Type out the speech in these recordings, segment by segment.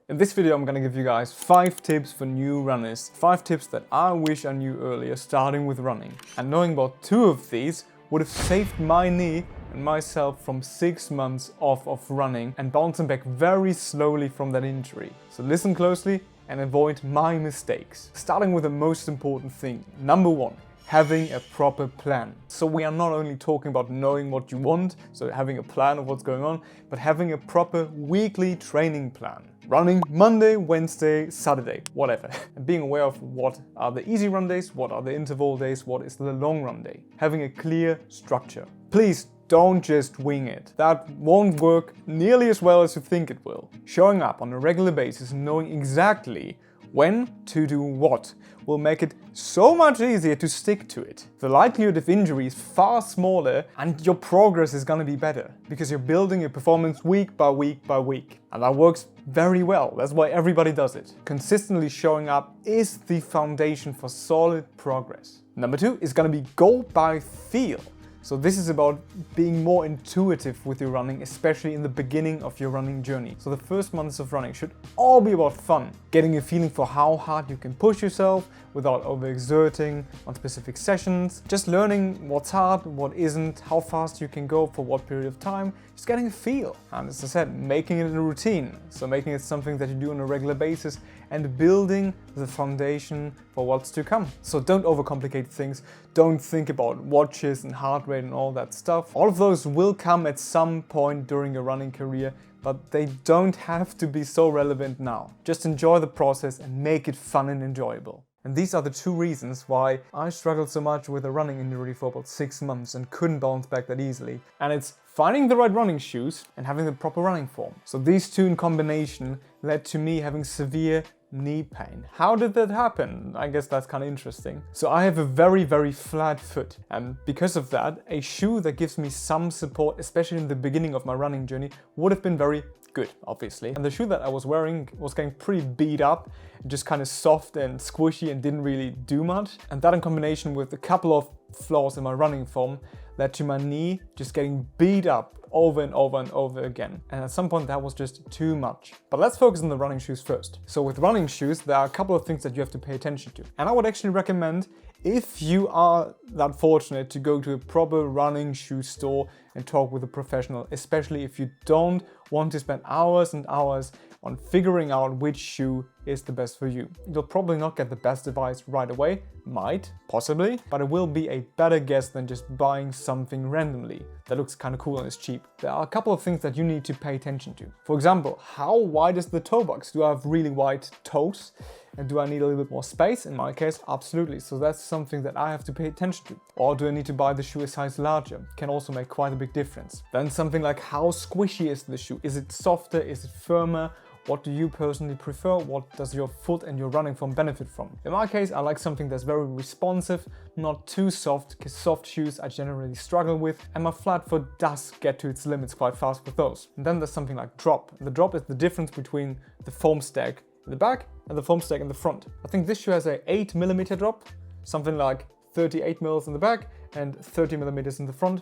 In this video I'm gonna give you guys 5 tips for new runners. 5 tips that I wish I knew earlier starting with running. And knowing about 2 of these would have saved my knee and myself from 6 months off of running and bouncing back very slowly from that injury. So listen closely and avoid my mistakes. Starting with the most important thing. Number 1. Having a proper plan. So we are not only talking about knowing what you want, so having a plan of what's going on, but having a proper weekly training plan. Running Monday, Wednesday, Saturday, whatever. And being aware of what are the easy run days, what are the interval days, what is the long run day. Having a clear structure. Please don't just wing it. That won't work nearly as well as you think it will. Showing up on a regular basis and knowing exactly when to do what will make it so much easier to stick to it. The likelihood of injury is far smaller and your progress is gonna be better because you're building your performance week by week by week. And that works very well. That's why everybody does it. Consistently showing up is the foundation for solid progress. Number 2 is gonna be go by feel. So this is about being more intuitive with your running, especially in the beginning of your running journey. So the first months of running should all be about fun, getting a feeling for how hard you can push yourself without overexerting on specific sessions, just learning what's hard, what isn't, how fast you can go for what period of time, just getting a feel. And as I said, making it a routine, so making it something that you do on a regular basis and building the foundation for what's to come. So don't overcomplicate things, don't think about watches and heart rate and all that stuff. All of those will come at some point during your running career, but they don't have to be so relevant now. Just enjoy the process and make it fun and enjoyable. And these are the 2 reasons why I struggled so much with a running injury for about 6 months and couldn't bounce back that easily. And it's finding the right running shoes and having the proper running form. So these 2 in combination led to me having severe knee pain. How did that happen? I guess that's kind of interesting. So I have a very flat foot, and because of that, a shoe that gives me some support, especially in the beginning of my running journey, would have been very good, obviously. And the shoe that I was wearing was getting pretty beat up, just kind of soft and squishy and didn't really do much. And that in combination with a couple of flaws in my running form led to my knee just getting beat up over and over and over again. And at some point that was just too much. But let's focus on the running shoes first. So with running shoes, there are a couple of things that you have to pay attention to. And I would actually recommend, if you are that fortunate, to go to a proper running shoe store and talk with a professional, especially if you don't want to spend hours and hours on figuring out which shoe is the best for you. You'll probably not get the best advice right away, might, possibly, but it will be a better guess than just buying something randomly that looks kind of cool and is cheap. There are a couple of things that you need to pay attention to. For example, how wide is the toe box? Do I have really wide toes? And do I need a little bit more space? In my case, absolutely. So that's something that I have to pay attention to. Or do I need to buy the shoe a size larger? Can also make quite a big difference. Then something like how squishy is the shoe? Is it softer? Is it firmer? What do you personally prefer? What does your foot and your running form benefit from? In my case, I like something that's very responsive, not too soft, because soft shoes I generally struggle with, and my flat foot does get to its limits quite fast with those. And then there's something like drop. And the drop is the difference between the foam stack in the back and the foam stack in the front. I think this shoe has a 8mm drop, something like 38 mils in the back and 30mm in the front.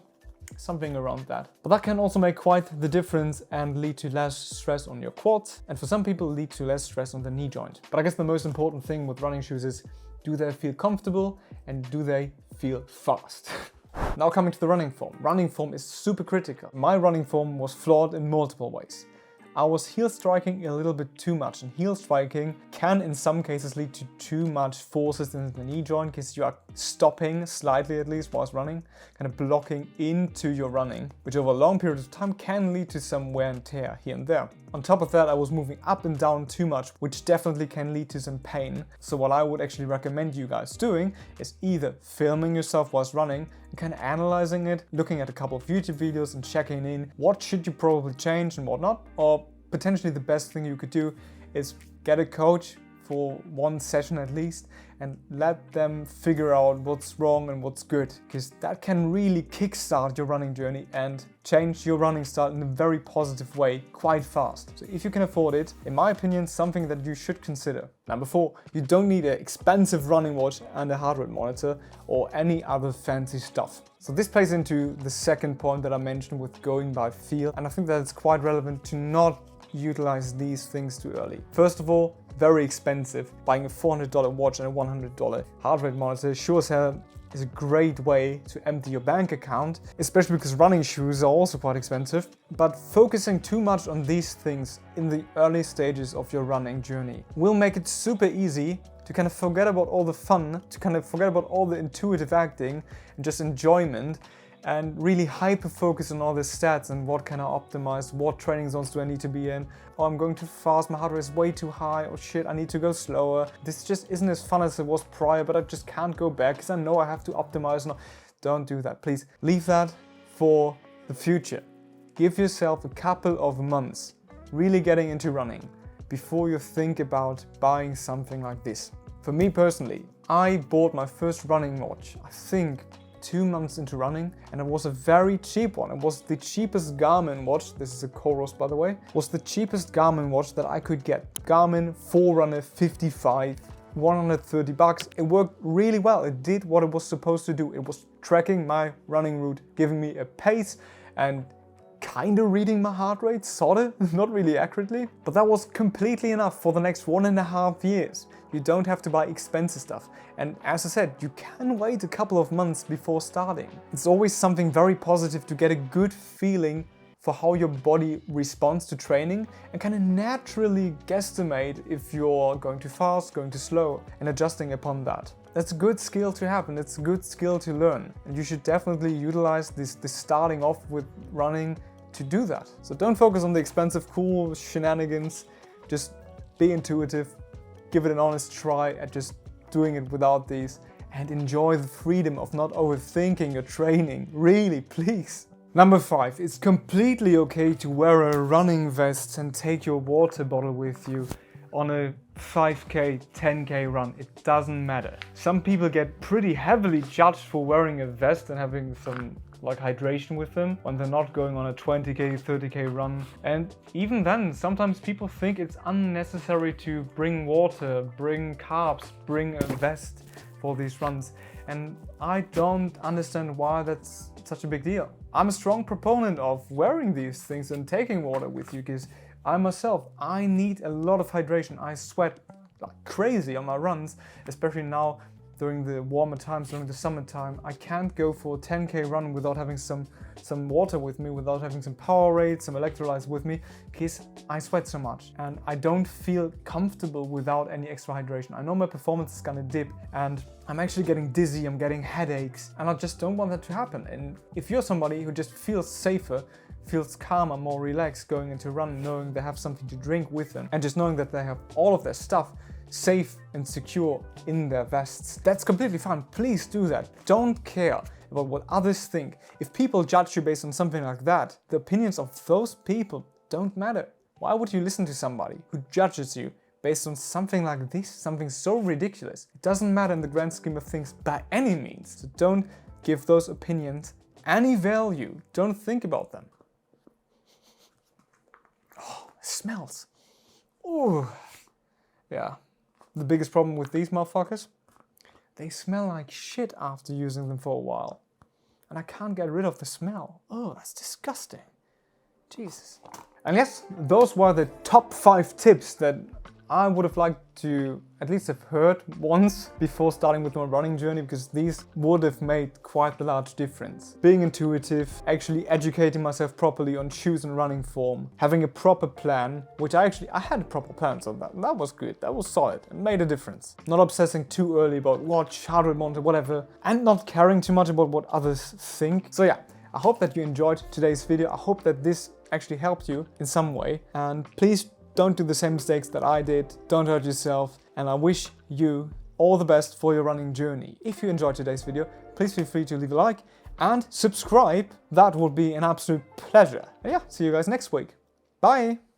Something around that. But that can also make quite the difference and lead to less stress on your quads, and for some people lead to less stress on the knee joint. But I guess the most important thing with running shoes is, do they feel comfortable and do they feel fast? Now coming to the running form. Running form is super critical. My running form was flawed in multiple ways. I was heel striking a little bit too much, and heel striking can in some cases lead to too much forces in the knee joint because you are stopping slightly, at least whilst running, kind of blocking into your running, which over a long period of time can lead to some wear and tear here and there. On top of that, I was moving up and down too much, which definitely can lead to some pain. So what I would actually recommend you guys doing is either filming yourself whilst running and kind of analyzing it, looking at a couple of YouTube videos and checking in what should you probably change and what not, or potentially the best thing you could do is get a coach for one session at least and let them figure out what's wrong and what's good, because that can really kickstart your running journey and change your running style in a very positive way quite fast. So if you can afford it, in my opinion, something that you should consider. Number 4, you don't need an expensive running watch and a heart rate monitor or any other fancy stuff. So this plays into the second point that I mentioned with going by feel, and I think that it's quite relevant to not utilize these things too early. First of all, very expensive. Buying a $400 watch and a $100 heart rate monitor sure as hell is a great way to empty your bank account, especially because running shoes are also quite expensive. But focusing too much on these things in the early stages of your running journey will make it super easy to kind of forget about all the fun, to kind of forget about all the intuitive acting and just enjoyment, and really hyper-focus on all the stats and what can I optimize, what training zones do I need to be in. Oh, I'm going too fast, my heart rate is way too high, oh shit, I need to go slower. This just isn't as fun as it was prior, but I just can't go back because I know I have to optimize. No, don't do that, please. Leave that for the future. Give yourself a couple of months really getting into running before you think about buying something like this. For me personally, I bought my first running watch, I think 2 months into running, and it was a very cheap one. It was the cheapest Garmin watch, this is a Coros by the way, was the cheapest Garmin watch that I could get. Garmin Forerunner 55, 130 bucks. It worked really well. It did what it was supposed to do. It was tracking my running route, giving me a pace and kind of reading my heart rate, sort of, not really accurately, but that was completely enough for the next 1.5 years. You don't have to buy expensive stuff. And as I said, you can wait a couple of months before starting. It's always something very positive to get a good feeling for how your body responds to training and kind of naturally guesstimate if you're going too fast, going too slow, and adjusting upon that. That's a good skill to have, and it's a good skill to learn. And you should definitely utilize this starting off with running to do that. So don't focus on the expensive, cool shenanigans. Just be intuitive, give it an honest try at just doing it without these, and enjoy the freedom of not overthinking your training. Really, please. Number 5, it's completely okay to wear a running vest and take your water bottle with you on a 5k, 10k run. It doesn't matter. Some people get pretty heavily judged for wearing a vest and having some like hydration with them when they're not going on a 20k, 30k run. And even then, sometimes people think it's unnecessary to bring water, bring carbs, bring a vest for these runs. And I don't understand why that's such a big deal. I'm a strong proponent of wearing these things and taking water with you because I myself, I need a lot of hydration. I sweat like crazy on my runs, especially now during the warmer times, during the summertime. I can't go for a 10k run without having some water with me, without having some Powerade, some electrolytes with me, because I sweat so much and I don't feel comfortable without any extra hydration. I know my performance is gonna dip and I'm actually getting dizzy, I'm getting headaches, and I just don't want that to happen. And if you're somebody who just feels safer, feels calmer, more relaxed going into a run, knowing they have something to drink with them and just knowing that they have all of their stuff safe and secure in their vests, that's completely fine. Please do that. Don't care about what others think. If people judge you based on something like that, the opinions of those people don't matter. Why would you listen to somebody who judges you based on something like this, something so ridiculous? It doesn't matter in the grand scheme of things by any means. So don't give those opinions any value. Don't think about them. Oh, it smells. Ooh. Yeah. The biggest problem with these motherfuckers? They smell like shit after using them for a while. And I can't get rid of the smell. Oh, that's disgusting. Jesus. And yes, those were the top 5 tips that I would have liked to at least have heard once before starting with my running journey, because these would have made quite a large difference. Being intuitive, actually educating myself properly on shoes and running form, having a proper plan, which I had a proper plan, so that was good, that was solid, and made a difference. Not obsessing too early about watch, heart rate monitor, whatever, and not caring too much about what others think. So yeah, I hope that you enjoyed today's video. I hope that this actually helped you in some way, and please don't do the same mistakes that I did, don't hurt yourself, and I wish you all the best for your running journey. If you enjoyed today's video, please feel free to leave a like and subscribe. That would be an absolute pleasure. And yeah, see you guys next week. Bye!